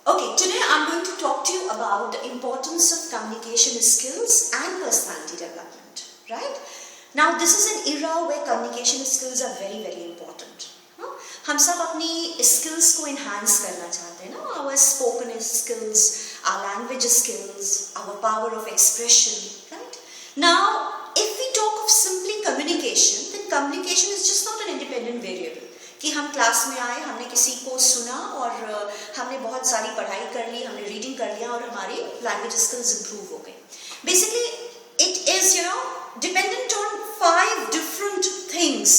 Okay, today I'm going to talk to you about the importance of communication skills and personality development, right? Now, this is an era where communication skills are very, very important. No? हम सब अपनी skills को enhance करना चाहते हैं, no? Our spoken skills, our language skills, our power of expression, right? Now, if we talk of simply communication, then communication is just not an independent variable. कि हम class में आए, हमने किसी को सुना और हमने बहुत सारी पढ़ाई कर ली, हमने रीडिंग कर लिया और हमारी लैंग्वेज स्किल्स इंप्रूव हो गई. Basically it is dependent on 5 different things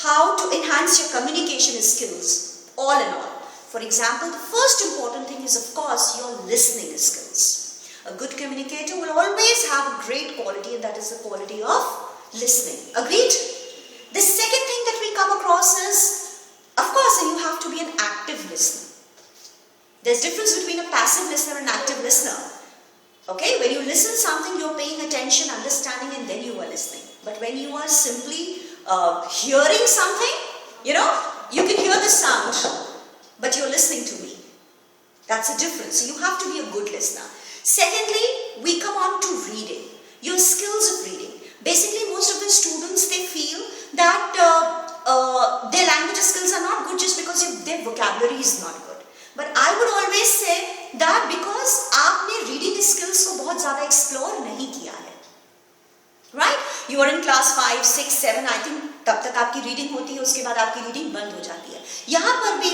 how to enhance your communication skills all in all. For example, the first important thing is of course your listening skills. A good communicator will always have a great quality, and that is the quality of listening. Agreed? The second thing that we come across is, of course, you have to be an active listener. There's difference between a passive listener and an active listener. Okay, when you listen something, you're paying attention, understanding, and then you are listening. But when you are simply hearing something, you can hear the sound, but you're listening to me. That's the difference. So you have to be a good listener. Secondly, we come on to reading. Your skills of reading. Basically, most of the students, they feel that their language skills are not good just because their vocabulary is not good. But I would always say that because आपने reading skills को बहुत ज़्यादा explore नहीं किया है, right? You are in class 5, 6, 7, I think तब तक आपकी reading होती है, उसके बाद आपकी reading बंद हो जाती है. यहाँ पर भी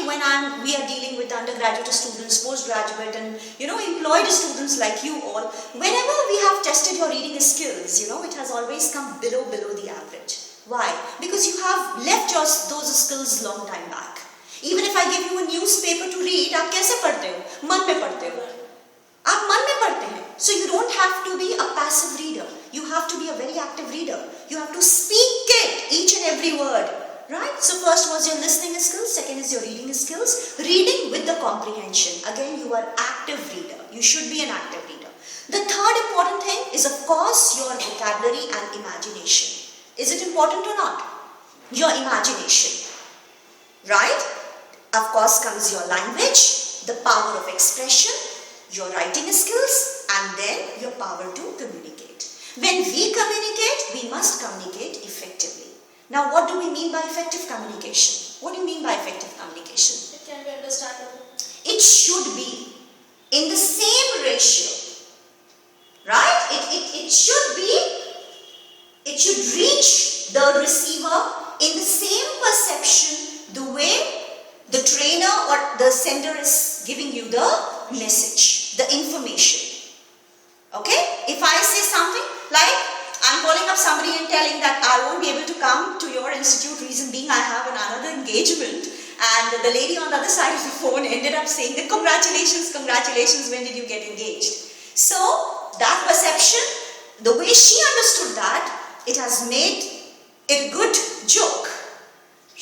we are dealing with undergraduate students, postgraduate, and employed students like you all. Whenever we have tested your reading skills, it has always come below the average. Why? Because you have left those skills long time back. Even if I give you a newspaper to read, आप कैसे पढ़ते हो? मन में पढ़ते हो. आप मन में पढ़ते हैं. So you don't have to be a passive reader. You have to be a very active reader. You have to speak it, each and every word. Right? So first was your listening skills. Second is your reading skills. Reading with the comprehension. Again, you are active reader. You should be an active reader. The third important thing is, of course, your vocabulary and imagination. Is it important or not? Your imagination. Right? Of course comes your language, the power of expression, your writing skills, and then your power to communicate. When we communicate, we must communicate effectively. Now, what do we mean by effective communication? What do you mean by effective communication? It can be understandable. It should be in the same ratio. Right? It should reach the receiver in the same perception, the way the trainer or the sender is giving you the message, the information. Okay? If I say something like, I'm calling up somebody and telling that I won't be able to come to your institute, reason being I have another engagement, and the lady on the other side of the phone ended up saying that congratulations, when did you get engaged? So, that perception, the way she understood that, it has made it a good joke.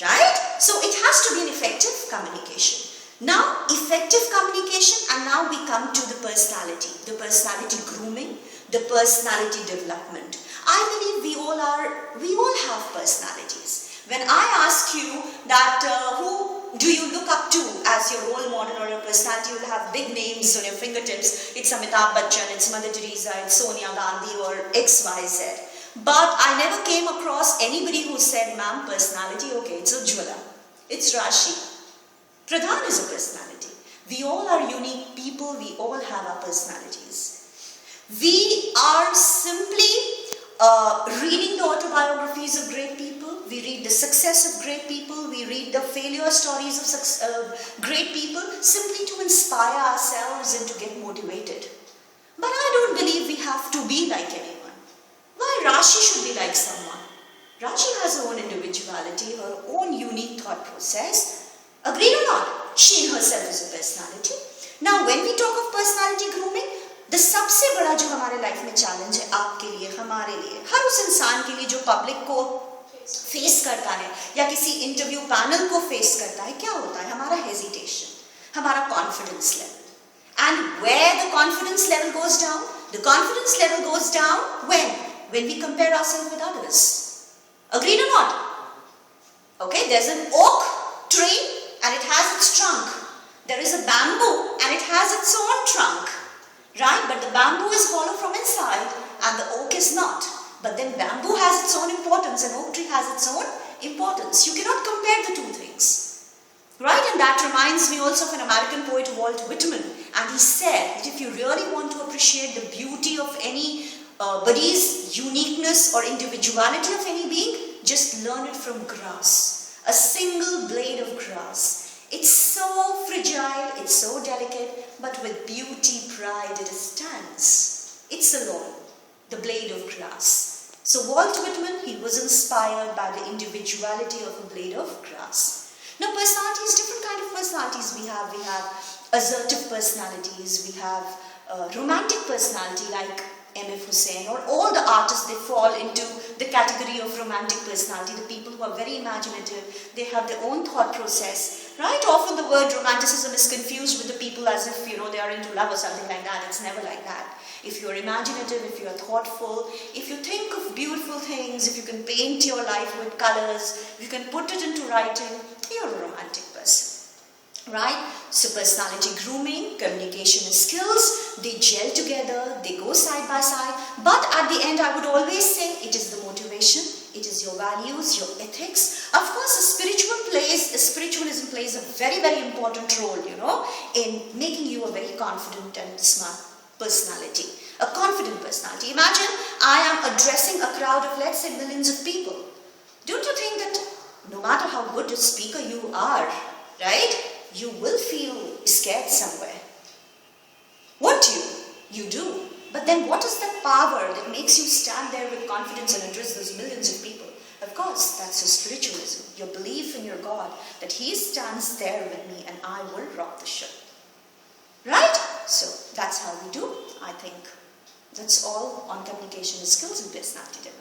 Right? So it has to be an effective communication. Now, effective communication, and now we come to the personality grooming, the personality development. I believe we all have personalities. When I ask you that who do you look up to as your role model or your personality, you will have big names on your fingertips. It's Amitabh Bachchan, it's Mother Teresa, it's Sonia Gandhi, or XYZ. But I never came across anybody who said, ma'am, personality, okay, it's Ujjwala, it's Rashi. Pradhan is a personality. We all are unique people, we all have our personalities. We are simply reading the autobiographies of great people, we read the success of great people, we read the failure stories of great people, simply to inspire ourselves and to get motivated. But I don't believe we have to be like anyone. Why Rashi should be like someone? Rashi has her own individuality, her own unique thought process. Agreed or not? She in herself is a personality. Now, when we talk of personality grooming, the सबसे बड़ा जो हमारे life में challenge है आपके लिए, हमारे लिए, हर उस इंसान के लिए जो पब्लिक को फेस करता है या किसी इंटरव्यू पैनल को फेस करता है, क्या होता है? हमारा हेजिटेशन, हमारा confidence level. And where the confidence level goes down? The confidence level goes down when we compare ourselves with others. Agreed or not? Okay, there's an oak tree and it has its trunk. There is a bamboo and it has its own trunk, right? But the bamboo is hollow from inside and the oak is not. But then bamboo has its own importance and oak tree has its own importance. You cannot compare the two things, right? And that reminds me also of an American poet, Walt Whitman, and he said that if you really want to appreciate the beauty of anybody's uniqueness or individuality of any being, just learn it from grass. A single blade of grass. It's so fragile, it's so delicate, but with beauty, pride, it stands. It's alone, the blade of grass. So Walt Whitman, he was inspired by the individuality of a blade of grass. Now personalities, different kind of personalities we have. We have assertive personalities, we have romantic personality like M.F. Hussain, or all the artists, they fall into the category of romantic personality. The people who are very imaginative, they have their own thought process, right? Often the word romanticism is confused with the people as if, they are into love or something like that. It's never like that. If you're imaginative, if you're thoughtful, if you think of beautiful things, if you can paint your life with colors, if you can put it into writing, you're a romantic person. Right? So personality grooming, communication skills, they gel together, they go side by side. But at the end, I would always say it is the motivation, it is your values, your ethics. Of course, spiritualism plays a very, very important role, in making you a very confident and smart personality. A confident personality. Imagine I am addressing a crowd of, let's say, millions of people. Don't you think that no matter how good a speaker you are, right? You will feel scared somewhere. What you do. But then what is that power that makes you stand there with confidence and address those millions of people? Of course, that's your spiritualism, your belief in your God, that He stands there with me and I will rock the ship. Right? So that's how we do. I think that's all on communication skills and personality development.